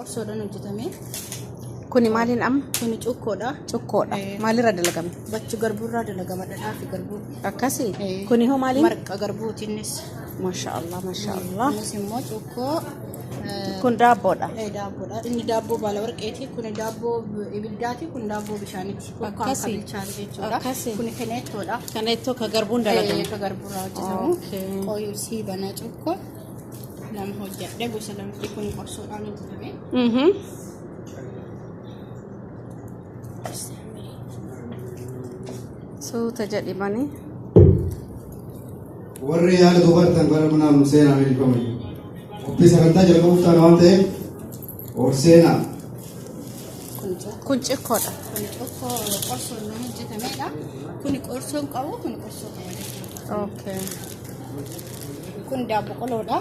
qorsoodhaan hojjetame. Kuni maaliin amma? Kuni cukkoodha. Cukkoodha. Maalirraa dalagame? Bachi garbuurraa dalagama dhadhaa fi garbuu. Akkasii? Kuni hoo maaliin? Marqa garbuutiinis. Maashaallah maashaallah. Kunis immoo cukkoo. Kun daabboodha. Daabboodha. Inni daabboo baala warqeeti. Kuni daabboo ibiddaati. Kun daabboo bishaaniiti. Akkasii? Akkasii. Kuni kaneettoodha. Kaneettoo ka garbuun dalagamu? Ka garbuurraa hojjetamu. Ooyuu sii banaa cukkoo. Lama hojjedhe gosa lamatti kun qorsoodhaan hojjetame. Suuta jedhi bani. Warri yaada dubartan gara manaa seenaa beekamu. Qophii sagantaa jalqabuuf ta'an waan ta'eef ol seenaa. Kun cikkoodha. Kun cikkoo qorsoon hojjetamedha. Kuni qorsoon qabu kun qorsoo qaba. Okay. Kun daabboo qoloodha.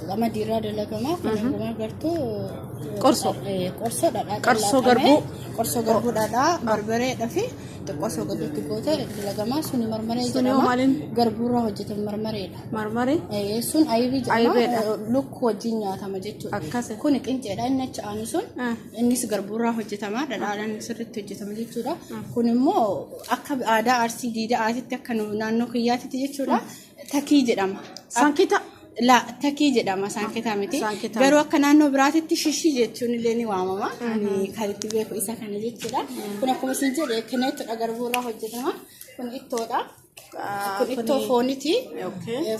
Qamadii irraa dalagama. Kan gartuu qorsoo. Qorsoodha. Qorsoo garbuu. Qorsoo garbuudhaadha. Barbareedhaa fi qorsoo garbuutti gootee dalagama. Suni marmaree jedhama. Garbuurraa hojjetame marmareedha. Marmaree? Sun ayibii jedhama. Lukkuu wajjin nyaatama jechuudha. Akkasii. Kuni qinceedha. Inni achi aanu sun innis garbuurraa hojjetama. Dhadhaadhaan sirriitti hojjetama jechuudha. Kun immoo akka aadaa Arsii Diidaa Aasitti akka naannoo kiyyaatitti jechuudha. Takii jedhama. Sankita? La takii jedhama sankita miti. Garuu akka naannoo biraatitti shishii jechuun illee ni waamama. Ani kan itti beeku isa kana jechuudha. Kun akkuma isin jedhe kaneettoodha garbuurraa hojjetama. Kun ittoodha. Kun ittoo fooniti.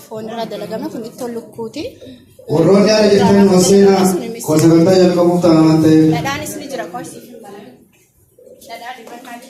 Foonirraa dalagame kun ittoo lukkuuti. Warroonni yaada jettan ol seenaa sagantaa jalqabuuf ta'an waan ta'eef. Dhadhaanis ni jira qorsi. Dhadhaa dibataati.